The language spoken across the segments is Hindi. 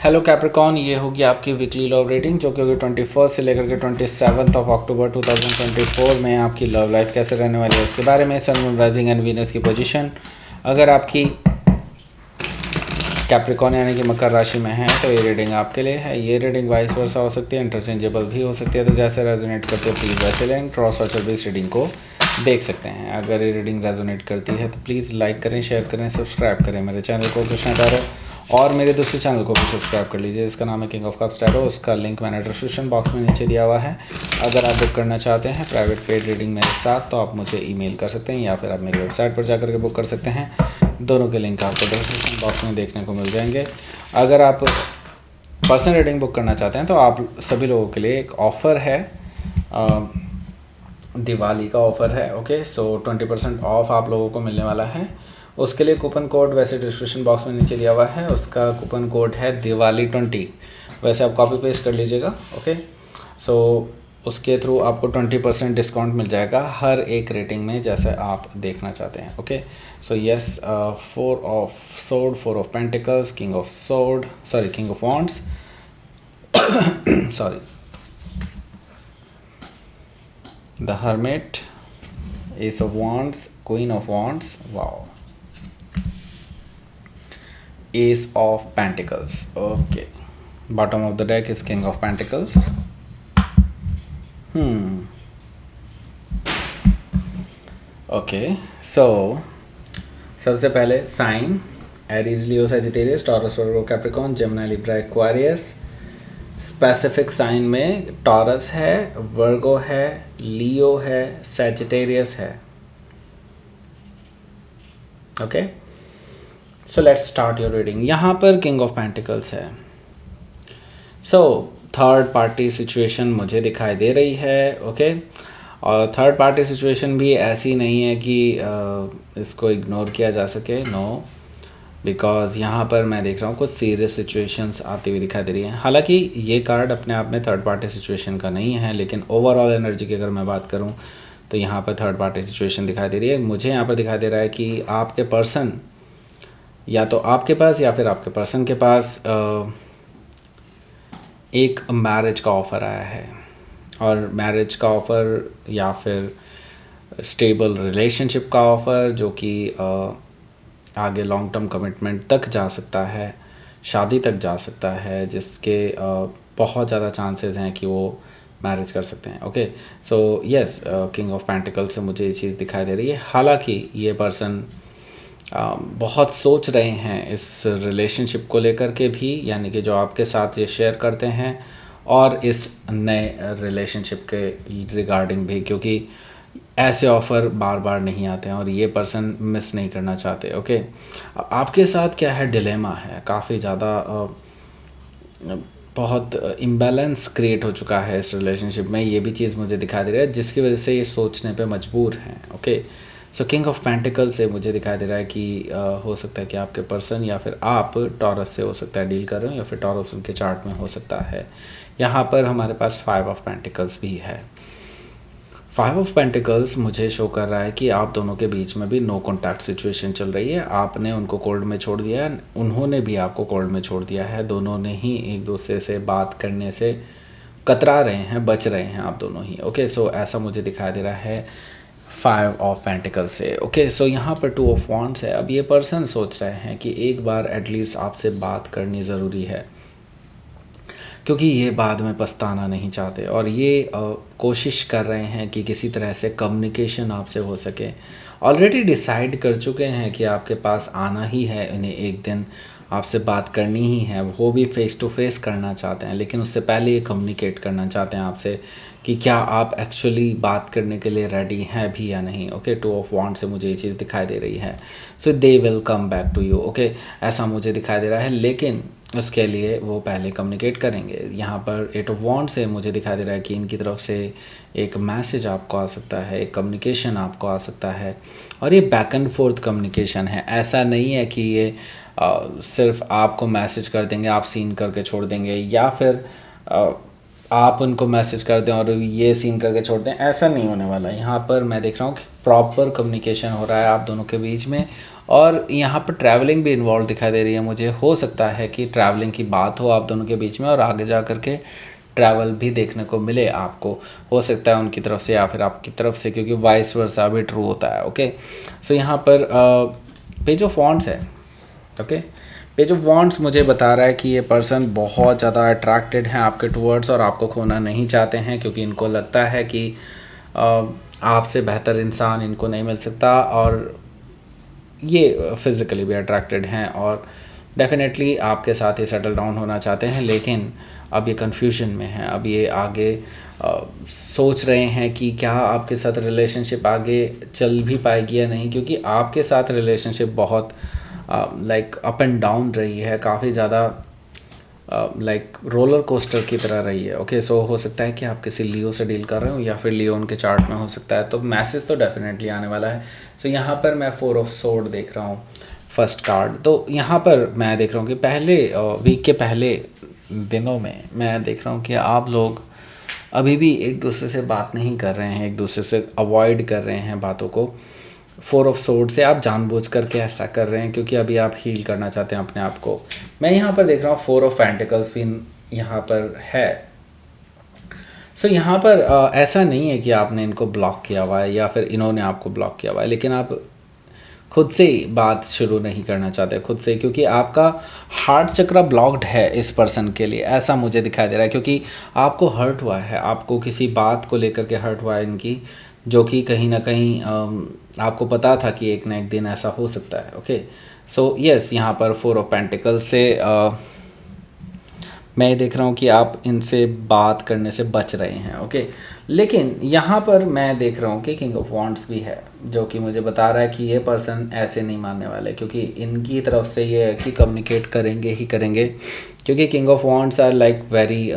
हेलो कैप्रिकॉन, ये होगी आपकी वीकली लव रेटिंग जो कि होगी 21 से लेकर के 27 ऑफ अक्टूबर 2024 में आपकी लव लाइफ कैसे रहने वाली है उसके बारे में। सन, मून, राइजिंग एंड वीनस की पोजीशन अगर आपकी कैप्रिकॉन यानी कि मकर राशि में है तो ये रीडिंग आपके लिए है। ये रीडिंग वाइस वर्सा हो सकती है, इंटरचेंजेबल भी हो सकती है, तो जैसे रेजोनेट करती है प्लीज़ वैसे लें। क्रॉस वाचर भी इस रीडिंग को देख सकते हैं। अगर ये रीडिंग रेजोनेट करती है तो प्लीज़ लाइक करें, शेयर करें, सब्सक्राइब करें मेरे चैनल को कृष्णा टैरो, और मेरे दूसरे चैनल को भी सब्सक्राइब कर लीजिए। इसका नाम है किंग ऑफ कप्स टैरो। उसका लिंक मैंने डिस्क्रिप्शन बॉक्स में नीचे दिया हुआ है। अगर आप बुक करना चाहते हैं प्राइवेट पेड रीडिंग मेरे साथ तो आप मुझे ईमेल कर सकते हैं या फिर आप मेरी वेबसाइट पर जाकर के बुक कर सकते हैं। दोनों के लिंक आपको डिस्क्रिप्शन बॉक्स में देखने को मिल जाएंगे। अगर आप पर्सनल रीडिंग बुक करना चाहते हैं तो आप सभी लोगों के लिए एक ऑफ़र है, दिवाली का ऑफ़र है। ओके, सो 20% ऑफ आप लोगों को मिलने वाला है। उसके लिए कूपन कोड वैसे डिस्क्रिप्शन बॉक्स में नीचे दिया हुआ है। उसका कूपन कोड है दिवाली20। वैसे आप कॉपी पेस्ट कर लीजिएगा। ओके, सो उसके थ्रू आपको 20% डिस्काउंट मिल जाएगा हर एक रेटिंग में जैसे आप देखना चाहते हैं। Okay, so yes, 4 of sword, 4 of pentacles, king of sword, sorry king of wands, sorry the hermit, S of wands, queen of wands, wow, ace of pentacles. Okay, bottom of the deck is king of pentacles. Okay, so सबसे पहले sign Aries, Leo, Sagittarius, Taurus, Virgo, Capricorn, Gemini, Libra, Aquarius. Specific sign में टॉरस है, वर्गो है, लियो है, सैजिटेरियस है। Okay, so let's start your reading. यहाँ पर किंग ऑफ पेंटिकल्स है। सो थर्ड पार्टी सिचुएशन मुझे दिखाई दे रही है। ओके, और थर्ड पार्टी सिचुएशन भी ऐसी नहीं है कि इसको इग्नोर किया जा सके। नो, बिकॉज यहाँ पर मैं देख रहा हूँ कुछ सीरियस सिचुएशंस आती हुई दिखाई दे रही हैं। हालांकि ये कार्ड अपने आप में थर्ड पार्टी सिचुएशन का नहीं है, लेकिन ओवरऑल एनर्जी की अगर मैं बात करूँ तो यहाँ पर थर्ड पार्टी सिचुएशन दिखाई दे रही है। मुझे यहाँ पर दिखाई दे रहा है कि आपके पर्सन या तो आपके पास या फिर आपके पर्सन के पास एक मैरिज का ऑफ़र आया है, और मैरिज का ऑफ़र या फिर स्टेबल रिलेशनशिप का ऑफ़र जो कि आगे लॉन्ग टर्म कमिटमेंट तक जा सकता है, शादी तक जा सकता है, जिसके बहुत ज़्यादा चांसेस हैं कि वो मैरिज कर सकते हैं। Okay, so yes, king of pentacle से मुझे ये चीज़ दिखाई दे रही है। हालांकि ये पर्सन बहुत सोच रहे हैं इस रिलेशनशिप को लेकर के भी, यानी कि जो आपके साथ ये शेयर करते हैं, और इस नए रिलेशनशिप के रिगार्डिंग भी, क्योंकि ऐसे ऑफ़र बार बार नहीं आते हैं और ये पर्सन मिस नहीं करना चाहते। ओके, आपके साथ क्या है, डिलेमा है, काफ़ी ज़्यादा बहुत इम्बैलेंस क्रिएट हो चुका है इस रिलेशनशिप में। ये भी चीज़ मुझे दिखाई दे रहा है जिसकी वजह से ये सोचने पे मजबूर हैं। Okay, so king of pentacle से मुझे दिखाई दे रहा है कि हो सकता है कि आपके पर्सन या फिर आप टॉरस से हो सकता है डील कर रहे हो, या फिर टॉरस उनके चार्ट में हो सकता है। यहाँ पर हमारे पास 5 ऑफ पेंटिकल्स भी है। 5 ऑफ पेंटिकल्स मुझे शो कर रहा है कि आप दोनों के बीच में भी नो कॉन्टैक्ट सिचुएशन चल रही है। आपने उनको कोल्ड में छोड़ दिया है, उन्होंने भी आपको कोल्ड में छोड़ दिया है। दोनों ने ही एक दूसरे से बात करने से कतरा रहे हैं, बच रहे हैं आप दोनों ही। ओके, सो ऐसा मुझे दिखाई दे रहा है 5 ऑफ पेंटिकल से। ओके, सो यहाँ पर 2 ऑफ वॉन्ड्स है। अब ये पर्सन सोच रहे हैं कि एक बार एटलीस्ट आपसे बात करनी ज़रूरी है, क्योंकि ये बाद में पछताना नहीं चाहते, और ये कोशिश कर रहे हैं कि किसी तरह से कम्युनिकेशन आपसे हो सके। ऑलरेडी डिसाइड कर चुके हैं कि आपके पास आना ही है, इन्हें एक दिन आपसे बात करनी ही है, वो भी फ़ेस टू फेस करना चाहते हैं, लेकिन उससे पहले ये कम्युनिकेट करना चाहते हैं आपसे कि क्या आप एक्चुअली बात करने के लिए रेडी हैं भी या नहीं। ओके, 2 ऑफ वॉन्ड से मुझे ये चीज़ दिखाई दे रही है। So they will come back to you. Okay, ऐसा मुझे दिखाई दे रहा है, लेकिन उसके लिए वो पहले कम्युनिकेट करेंगे। यहाँ पर 8 ऑफ वॉन्ड से मुझे दिखाई दे रहा है कि इनकी तरफ से एक मैसेज आपको आ सकता है, एक कम्युनिकेशन आपको आ सकता है, और ये बैक एंड फोर्थ कम्युनिकेशन है। ऐसा नहीं है कि ये सिर्फ आपको मैसेज कर देंगे, आप सीन करके छोड़ देंगे, या फिर आप उनको मैसेज कर दें और ये सीन करके छोड़ दें, ऐसा नहीं होने वाला। यहाँ पर मैं देख रहा हूँ कि प्रॉपर कम्युनिकेशन हो रहा है आप दोनों के बीच में, और यहाँ पर ट्रैवलिंग भी इन्वॉल्व दिखाई दे रही है मुझे। हो सकता है कि ट्रैवलिंग की बात हो आप दोनों के बीच में और आगे जा कर के ट्रैवल भी देखने को मिले आपको। हो सकता है उनकी तरफ से या फिर आपकी तरफ से, क्योंकि वाइस वर्सा भी ट्रू होता है। ओके, सो यहाँ पर पेज ऑफ वॉन्ड्स है। ओके, पेज ऑफ वॉन्ड्स मुझे बता रहा है कि ये पर्सन बहुत ज़्यादा अट्रैक्टेड हैं आपके टूवर्ड्स और आपको खोना नहीं चाहते हैं, क्योंकि इनको लगता है कि आपसे बेहतर इंसान इनको नहीं मिल सकता, और ये फिज़िकली भी अट्रैक्टेड हैं और डेफिनेटली आपके साथ ही सेटल डाउन होना चाहते हैं। लेकिन अब ये कन्फ्यूजन में हैं, अब ये आगे सोच रहे हैं कि क्या आपके साथ रिलेशनशिप आगे चल भी पाएगी या नहीं, क्योंकि आपके साथ रिलेशनशिप बहुत लाइक अप एंड डाउन रही है, काफ़ी ज़्यादा लाइक रोलर कोस्टर की तरह रही है। ओके, सो हो सकता है कि आप किसी लियो से डील कर रहे हो या फिर लियो उनके चार्ट में हो सकता है, तो मैसेज तो डेफिनेटली आने वाला है। सो यहाँ पर मैं 4 ऑफ सोर्ड देख रहा हूँ फर्स्ट कार्ड। तो यहाँ पर मैं देख रहा हूँ कि पहले वीक के पहले दिनों में मैं देख रहा हूँ कि आप लोग अभी भी एक दूसरे से बात नहीं कर रहे हैं, एक दूसरे से अवॉइड कर रहे हैं बातों को। 4 ऑफ सोर्ड से आप जानबूझ करके ऐसा कर रहे हैं क्योंकि अभी आप हील करना चाहते हैं अपने आप को। मैं यहाँ पर देख रहा हूँ 4 ऑफ पेंटिकल्स भी यहाँ पर है। सो यहाँ पर ऐसा नहीं है कि आपने इनको ब्लॉक किया हुआ है या फिर इन्होंने आपको ब्लॉक किया हुआ है, लेकिन आप खुद से ही बात शुरू नहीं करना चाहते खुद से, क्योंकि आपका हार्ट चक्र ब्लॉक्ड है इस पर्सन के लिए, ऐसा मुझे दिखाई दे रहा है। क्योंकि आपको हर्ट हुआ है, आपको किसी बात को लेकर के हर्ट हुआ है इनकी, जो कि कहीं ना कहीं आपको पता था कि एक ना एक दिन ऐसा हो सकता है। ओके, सो यस, यहाँ पर 4 ऑफ पेंटिकल से मैं ये देख रहा हूँ कि आप इनसे बात करने से बच रहे हैं। ओके, लेकिन यहाँ पर मैं देख रहा हूँ कि किंग ऑफ वॉन्ड्स भी है, जो कि मुझे बता रहा है कि ये पर्सन ऐसे नहीं मानने वाले, क्योंकि इनकी तरफ से ये है कि कम्युनिकेट करेंगे ही करेंगे, क्योंकि king of wands are like very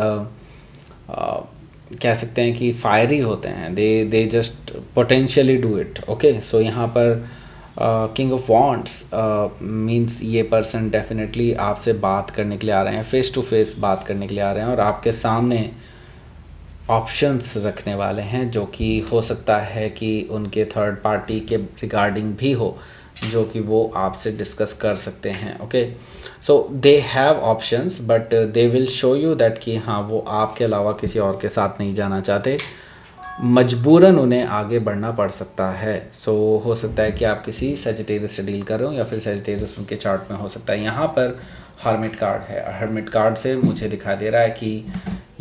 कह सकते हैं कि फायरी होते हैं, they just potentially do it. Okay, so यहाँ पर किंग ऑफ वॉन्ड्स मीन्स ये पर्सन डेफिनेटली आपसे बात करने के लिए आ रहे हैं, फेस टू फेस बात करने के लिए आ रहे हैं, और आपके सामने ऑप्शंस रखने वाले हैं, जो कि हो सकता है कि उनके थर्ड पार्टी के रिगार्डिंग भी हो, जो कि वो आपसे डिस्कस कर सकते हैं। Okay, so they have options but they will show you that कि हाँ, वो आपके अलावा किसी और के साथ नहीं जाना चाहते, मजबूरन उन्हें आगे बढ़ना पड़ सकता है। सो हो सकता है कि आप किसी सेजिटेरियस से डील कर रहे हो या फिर सेजिटेरियस उनके चार्ट में हो सकता है। यहाँ पर हर्मिट कार्ड है, हर्मिट कार्ड से मुझे दिखाई दे रहा है कि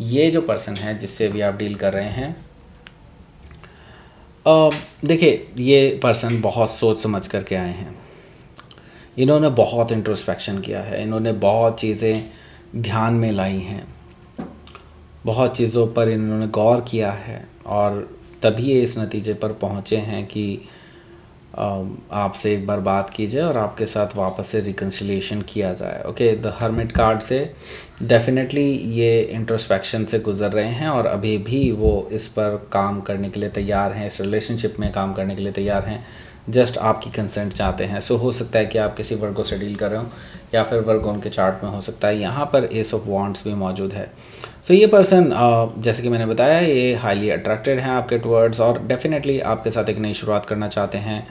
ये जो पर्सन है जिससे भी आप डील कर रहे हैं, देखिए ये पर्सन बहुत सोच समझ करके आए हैं, इन्होंने बहुत इंट्रोस्पेक्शन किया है, इन्होंने बहुत चीज़ें ध्यान में लाई हैं, बहुत चीज़ों पर इन्होंने गौर किया है, और तभी ये इस नतीजे पर पहुँचे हैं कि आपसे एक बार बात की जाए और आपके साथ वापस से रिकन्सिलिएशन किया जाए। ओके, द हर्मिट कार्ड से डेफिनेटली ये इंट्रोस्पेक्शन से गुजर रहे हैं और अभी भी वो इस पर काम करने के लिए तैयार हैं, इस रिलेशनशिप में काम करने के लिए तैयार हैं, जस्ट आपकी कंसेंट चाहते हैं। सो हो सकता है कि आप किसी वर्गो से डील कर रहे हो या फिर वर्गो उनके चार्ट में हो सकता है। यहाँ पर एस ऑफ वॉन्ड्स भी मौजूद है। सो ये पर्सन जैसे कि मैंने बताया, ये हाईली अट्रैक्टेड हैं आपके टुवर्ड्स और डेफिनेटली आपके साथ एक नई शुरुआत करना चाहते हैं।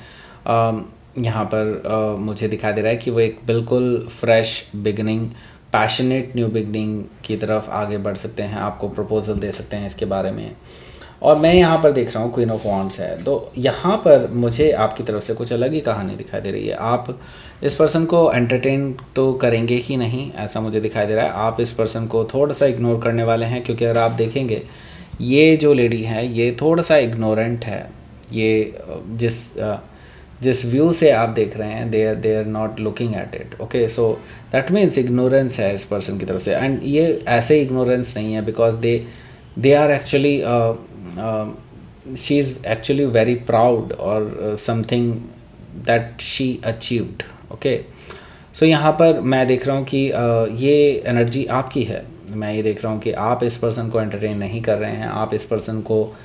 यहाँ पर मुझे दिखाई दे रहा है कि वो एक बिल्कुल fresh beginning, passionate new beginning की तरफ आगे बढ़ सकते हैं, आपको प्रपोजल दे सकते हैं इसके बारे में। और मैं यहाँ पर देख रहा हूँ क्वीन ऑफ वॉन्ड्स है, तो यहाँ पर मुझे आपकी तरफ से कुछ अलग ही कहानी दिखाई दे रही है। आप इस पर्सन को एंटरटेन तो करेंगे ही नहीं, ऐसा मुझे दिखाई दे रहा है। आप इस पर्सन को थोड़ा सा इग्नोर करने वाले हैं, क्योंकि अगर आप देखेंगे ये जो लेडी है ये थोड़ा सा इग्नोरेंट है। ये जिस व्यू से आप देख रहे हैं, they are not looking at it. Okay, so that means ignorance है इस पर्सन की तरफ से, एंड ये ऐसे इग्नोरेंस नहीं है, because they are actually she is actually very proud और something that she achieved. Okay, so यहाँ पर मैं देख रहा हूँ कि ये एनर्जी आपकी है। मैं ये देख रहा हूँ कि आप इस पर्सन को एंटरटेन नहीं कर रहे हैं, आप इस पर्सन को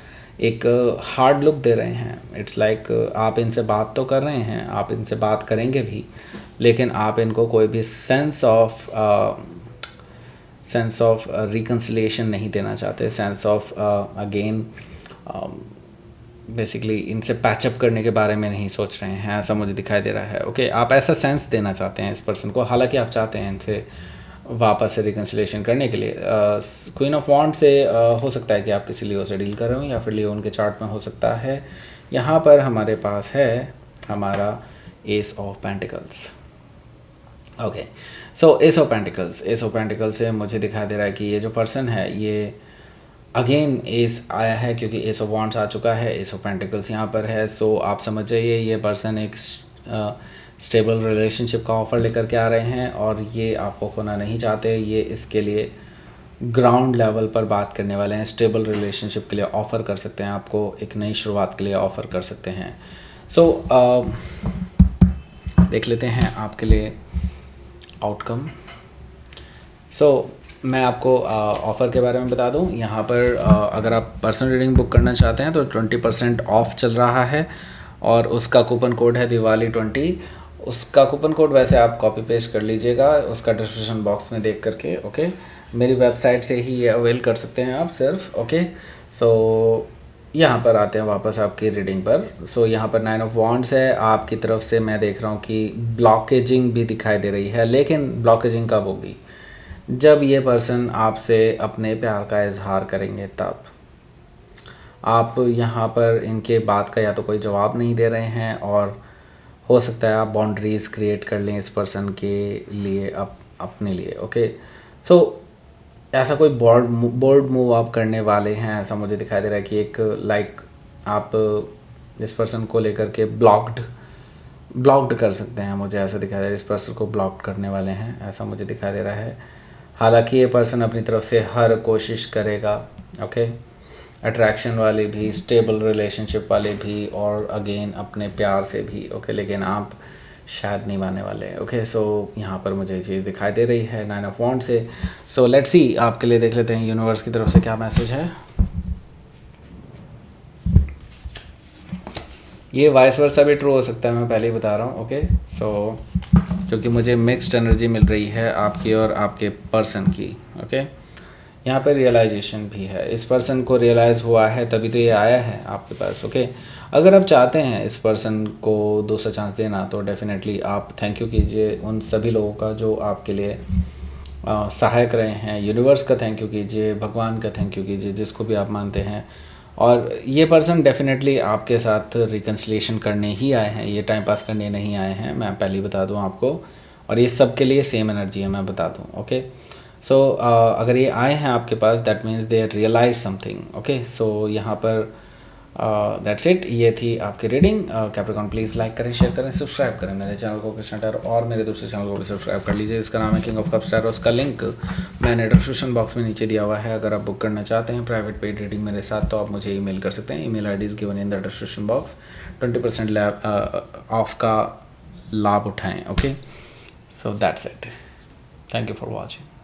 एक हार्ड लुक दे रहे हैं। इट्स लाइक आप इनसे बात तो कर रहे हैं, आप इनसे बात करेंगे भी, लेकिन आप इनको कोई भी सेंस सेंस ऑफ रिकन्सिलिएशन नहीं देना चाहते, सेंस ऑफ अगेन बेसिकली इनसे पैचअप करने के बारे में नहीं सोच रहे हैं, ऐसा मुझे दिखाई दे रहा है। ओके, आप ऐसा सेंस देना चाहते हैं इस पर्सन को, हालांकि आप चाहते हैं इनसे वापस से रिकन्सिलिएशन करने के लिए। क्वीन ऑफ वॉन्ड से हो सकता है कि आप किसी लियो से डील कर रहे हो, या फिर लियो उनके चार्ट में हो सकता है। यहाँ पर हमारे पास है हमारा S of pentacles. Okay, so S of pentacles से मुझे दिखाई दे रहा है कि ये जो पर्सन है ये अगेन एस आया है, क्योंकि एस ऑफ वॉन्ड्स आ चुका है, एस ऑफ पेंटिकल्स यहाँ पर है। सो आप समझ जाइए ये पर्सन एक स्टेबल रिलेशनशिप का ऑफ़र लेकर के आ रहे हैं, और ये आपको खोना नहीं चाहते। ये इसके लिए ग्राउंड लेवल पर बात करने वाले हैं, स्टेबल रिलेशनशिप के लिए ऑफ़र कर सकते हैं, आपको एक नई शुरुआत के लिए ऑफ़र कर सकते हैं। सो देख लेते हैं आपके लिए आउटकम। सो मैं आपको ऑफ़र के बारे में बता दूं, यहाँ पर अगर आप पर्सनल रीडिंग बुक करना चाहते हैं तो 20% ऑफ चल रहा है, और उसका कूपन कोड है दिवाली 20। उसका कूपन कोड वैसे आप कॉपी पेस्ट कर लीजिएगा उसका डिस्क्रिप्शन बॉक्स में देख करके। ओके, मेरी वेबसाइट से ही ये अवेल कर सकते हैं आप सिर्फ। ओके, सो यहाँ पर आते हैं वापस आपकी रीडिंग पर। सो यहाँ पर 9 ऑफ वॉन्ड्स है, आपकी तरफ से मैं देख रहा हूँ कि ब्लॉकेजिंग भी दिखाई दे रही है, लेकिन ब्लॉकेजिंग कब होगी? जब ये पर्सन आपसे अपने प्यार का इजहार करेंगे तब। आप यहाँ पर इनके बात का या तो कोई जवाब नहीं दे रहे हैं, और हो सकता है आप बाउंड्रीज़ क्रिएट कर लें इस पर्सन के लिए, अपने लिए। ओके, सो ऐसा कोई बोल्ड मूव आप करने वाले हैं, ऐसा मुझे दिखाई दे रहा है कि एक आप इस पर्सन को लेकर के ब्लॉक्ड कर सकते हैं, मुझे ऐसा दिखाई दे रहा है। इस पर्सन को ब्लॉक करने वाले हैं, ऐसा मुझे दिखाई दे रहा है। हालांकि ये पर्सन अपनी तरफ से हर कोशिश करेगा। ओके, अट्रैक्शन वाले भी, स्टेबल रिलेशनशिप वाले भी, और अगेन अपने प्यार से भी। ओके, लेकिन आप शायद नहीं मानने वाले। ओके, सो यहाँ पर मुझे ये चीज़ दिखाई दे रही है 9 ऑफ वॉन्ड्स से। सो लेट्स सी, आपके लिए देख लेते हैं यूनिवर्स की तरफ से क्या मैसेज है। ये वाइस वर्सा भी ट्रू हो सकता है, मैं पहले ही बता रहा हूँ। ओके, सो क्योंकि मुझे मिक्स्ड एनर्जी मिल रही है आपकी और आपके पर्सन की। ओके, यहाँ पर रियलाइजेशन भी है, इस पर्सन को रियलाइज़ हुआ है तभी तो ये आया है आपके पास। ओके, अगर आप चाहते हैं इस पर्सन को दूसरा चांस देना तो डेफिनेटली आप थैंक यू कीजिए उन सभी लोगों का जो आपके लिए सहायक रहे हैं। यूनिवर्स का थैंक यू कीजिए, भगवान का थैंक यू कीजिए, जिसको भी आप मानते हैं। और ये पर्सन डेफिनेटली आपके साथ रिकन्सिलिएशन करने ही आए हैं, ये टाइम पास करने नहीं आए हैं, मैं पहले ही बता दूं आपको। और ये सब के लिए सेम एनर्जी है, मैं बता दूं। ओके, सो अगर ये आए हैं आपके पास, that means they realise something. Okay, so यहाँ पर दैट्स इट, ये थी आपकी रीडिंग। कैप्रिकॉर्न प्लीज़ लाइक करें, शेयर करें, सब्सक्राइब करें मेरे चैनल को कृष्णा टर, और मेरे दूसरे चैनल को भी सब्सक्राइब कर लीजिए, इसका नाम है किंग ऑफ कप्स टैरो। उसका लिंक मैंने डिस्क्रिप्शन बॉक्स में नीचे दिया हुआ है। अगर आप बुक करना चाहते हैं प्राइवेट पेड रीडिंग मेरे साथ तो आप मुझे ईमेल कर सकते हैं, email ID is given in the description box. 20% of का लाभ उठाएँ। Okay, so that's it, thank you for watching.